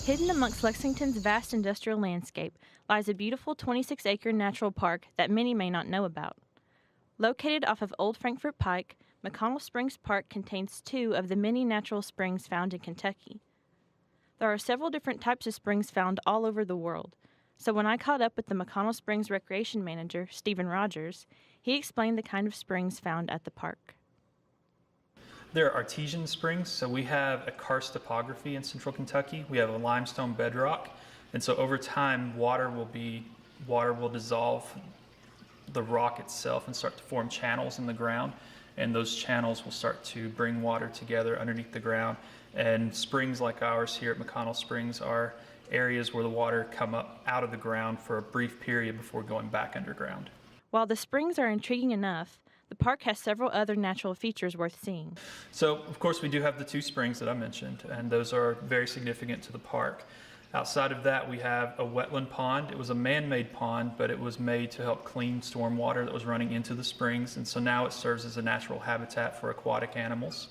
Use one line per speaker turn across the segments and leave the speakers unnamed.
Hidden amongst Lexington's vast industrial landscape lies a beautiful 26-acre natural park that many may not know about. Located off of Old Frankfort Pike, McConnell Springs Park contains two of the many natural springs found in Kentucky. There are several different types of springs found all over the world, so when I caught up with the McConnell Springs Recreation Manager, Stephen Rogers, he explained the kind of springs found at the park.
They're artesian springs, so we have a karst topography in central Kentucky. We have a limestone bedrock, and so over time, water will dissolve the rock itself and start to form channels in the ground, and those channels will start to bring water together underneath the ground. And springs like ours here at McConnell Springs are areas where the water come up out of the ground for a brief period before going back underground.
While the springs are intriguing enough, the park has several other natural features worth seeing.
So, of course, we do have the two springs that I mentioned, and those are very significant to the park. Outside of that, we have a wetland pond. It was a man-made pond, but it was made to help clean storm water that was running into the springs, and so now it serves as a natural habitat for aquatic animals.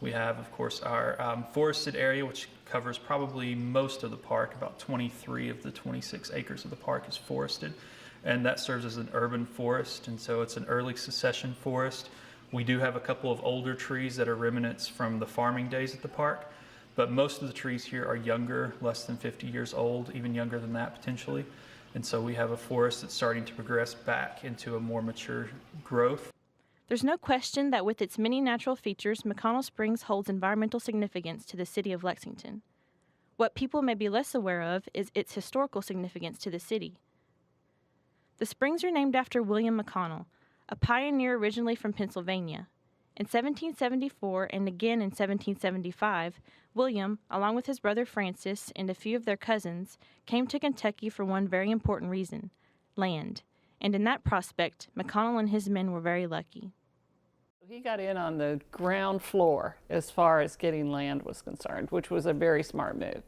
We have, of course, our forested area, which covers probably most of the park. About 23 of the 26 acres of the park is forested, and that serves as an urban forest, and so it's an early succession forest. We do have a couple of older trees that are remnants from the farming days at the park, but most of the trees here are younger, less than 50 years old, even younger than that potentially. And so we have a forest that's starting to progress back into a more mature growth.
There's no question that with its many natural features, McConnell Springs holds environmental significance to the city of Lexington. What people may be less aware of is its historical significance to the city. The springs are named after William McConnell, a pioneer originally from Pennsylvania. In 1774 and again in 1775, William, along with his brother Francis and a few of their cousins, came to Kentucky for one very important reason: land. And in that prospect, McConnell and his men were very lucky.
He got in on the ground floor as far as getting land was concerned, which was a very smart move.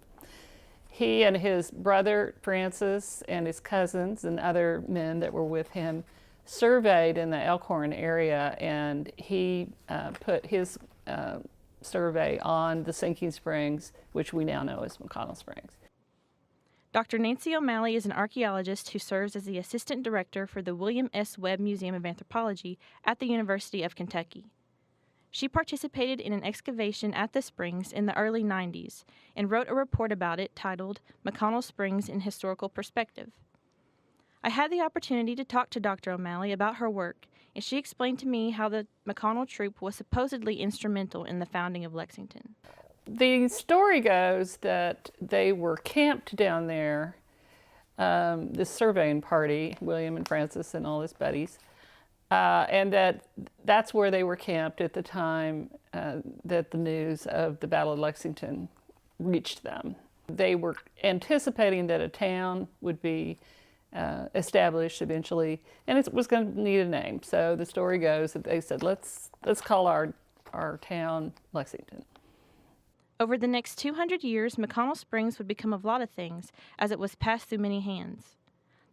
He and his brother Francis and his cousins and other men that were with him surveyed in the Elkhorn area, and he put his survey on the sinking springs, which we now know as McConnell Springs.
Dr. Nancy O'Malley is an archaeologist who serves as the assistant director for the William S. Webb Museum of Anthropology at the University of Kentucky. She participated in an excavation at the springs in the early 90s and wrote a report about it titled McConnell Springs in Historical Perspective. I had the opportunity to talk to Dr. O'Malley about her work, and she explained to me how the McConnell Troop was supposedly instrumental in the founding of Lexington.
The story goes that they were camped down there, this surveying party, William and Francis and all his buddies, and that's where they were camped at the time that the news of the Battle of Lexington reached them. They were anticipating that a town would be established eventually, and it was going to need a name. So the story goes that they said, let's call our town Lexington.
Over the next 200 years, McConnell Springs would become a lot of things, as it was passed through many hands.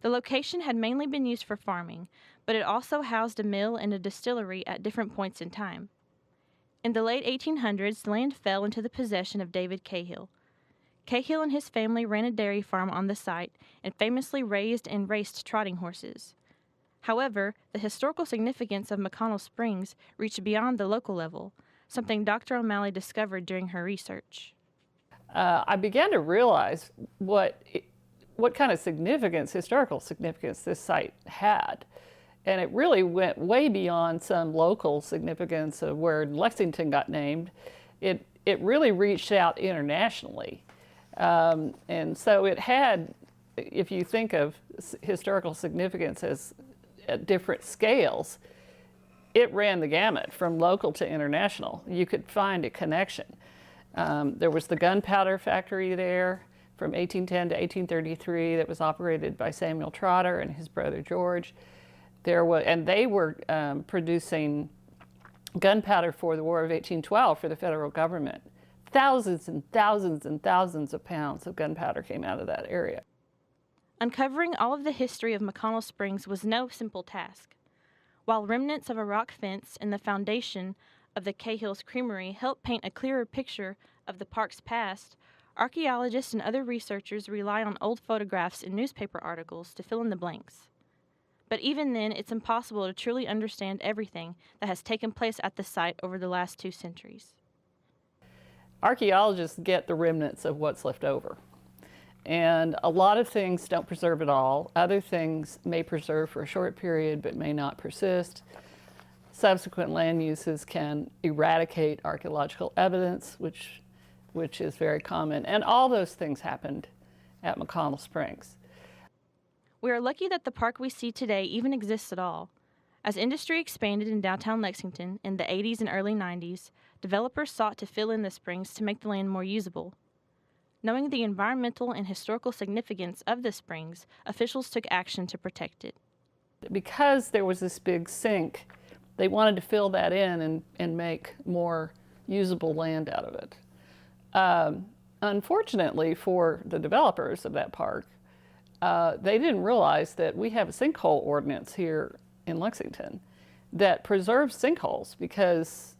The location had mainly been used for farming, but it also housed a mill and a distillery at different points in time. In the late 1800s, the land fell into the possession of David Cahill. Cahill and his family ran a dairy farm on the site and famously raised and raced trotting horses. However, the historical significance of McConnell Springs reached beyond the local level, something Dr. O'Malley discovered during her research.
I began to realize what kind of significance, historical significance, this site had. And it really went way beyond some local significance of where Lexington got named. It really reached out internationally. And so it had, if you think of historical significance as at different scales, it ran the gamut from local to international. You could find a connection. There was the gunpowder factory there from 1810 to 1833 that was operated by Samuel Trotter and his brother George. And they were producing gunpowder for the War of 1812 for the federal government. Thousands and thousands and thousands of pounds of gunpowder came out of that area.
Uncovering all of the history of McConnell Springs was no simple task. While remnants of a rock fence and the foundation of the Cahill's Creamery help paint a clearer picture of the park's past, Archaeologists and other researchers rely on old photographs and newspaper articles to fill in the blanks. But even then, it's impossible to truly understand everything that has taken place at the site over the last 2 centuries.
Archaeologists get the remnants of what's left over. And a lot of things don't preserve at all. Other things may preserve for a short period but may not persist. Subsequent land uses can eradicate archaeological evidence, which is very common. And all those things happened at McConnell Springs.
We are lucky that the park we see today even exists at all. As industry expanded in downtown Lexington in the 80s and early 90s, developers sought to fill in the springs to make the land more usable. Knowing the environmental and historical significance of the springs, officials took action to protect it.
Because there was this big sink, they wanted to fill that in and make more usable land out of it. Unfortunately for the developers of that park, they didn't realize that we have a sinkhole ordinance here in Lexington that preserves sinkholes because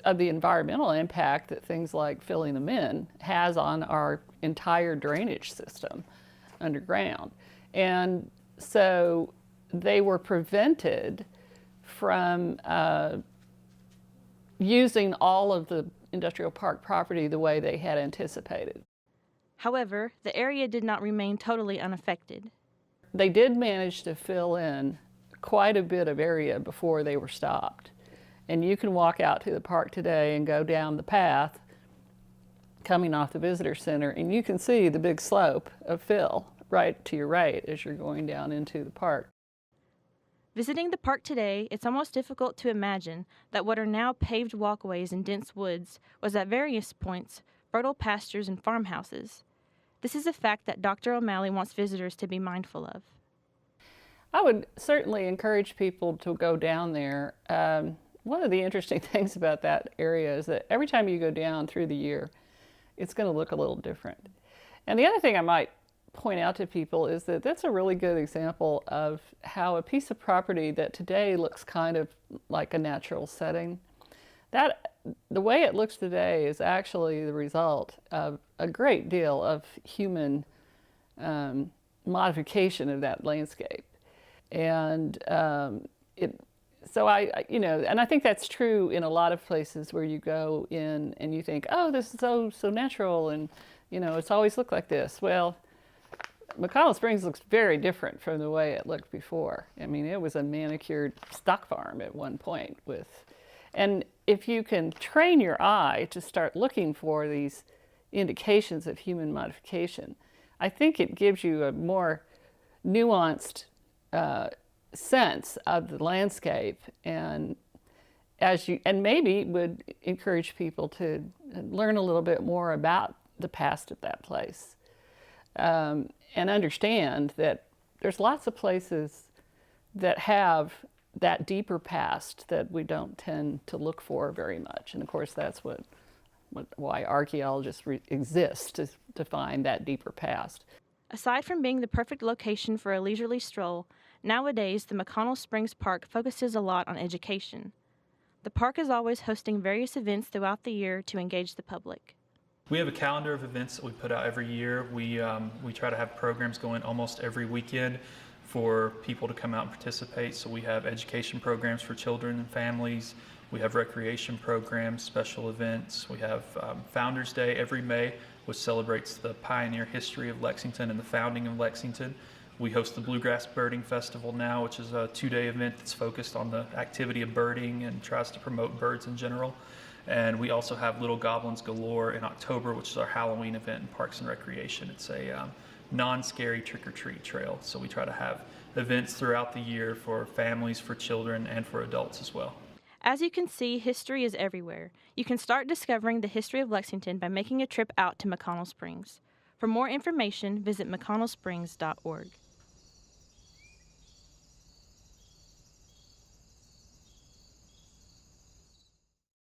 of the environmental impact that things like filling them in has on our entire drainage system underground. And so they were prevented from using all of the industrial park property the way they had anticipated.
However, the area did not remain totally unaffected.
They did manage to fill in quite a bit of area before they were stopped. And you can walk out to the park today and go down the path coming off the visitor center, and you can see the big slope of fill right to your right as you're going down into the park.
Visiting the park today, it's almost difficult to imagine that what are now paved walkways and dense woods was at various points fertile pastures and farmhouses. This is a fact that Dr. O'Malley wants visitors to be mindful of.
I would certainly encourage people to go down there. One of the interesting things about that area is that every time you go down through the year, it's going to look a little different. And the other thing I might point out to people is that that's a really good example of how a piece of property that today looks kind of like a natural setting, that the way it looks today is actually the result of a great deal of human modification of that landscape. And so and I think that's true in a lot of places where you go in and you think, oh, this is so natural, and it's always looked like this. Well, McConnell Springs looks very different from the way it looked before. I mean, it was a manicured stock farm at one point and if you can train your eye to start looking for these indications of human modification, I think it gives you a more nuanced sense of the landscape, and maybe would encourage people to learn a little bit more about the past of that place, and understand that there's lots of places that have that deeper past that we don't tend to look for very much. And of course, that's why archaeologists exist, to find that deeper past.
Aside from being the perfect location for a leisurely stroll, nowadays the McConnell Springs Park focuses a lot on education. The park is always hosting various events throughout the year to engage the public.
We have a calendar of events that we put out every year. We try to have programs going almost every weekend for people to come out and participate. So we have education programs for children and families. We have recreation programs, special events. We have Founders Day every May, which celebrates the pioneer history of Lexington and the founding of Lexington. We host the Bluegrass Birding Festival now, which is a 2-day event that's focused on the activity of birding and tries to promote birds in general. And we also have Little Goblins Galore in October, which is our Halloween event in Parks and Recreation. It's a non-scary trick-or-treat trail. So we try to have events throughout the year for families, for children, and for adults as well.
As you can see, history is everywhere. You can start discovering the history of Lexington by making a trip out to McConnell Springs. For more information, visit mcconnellsprings.org.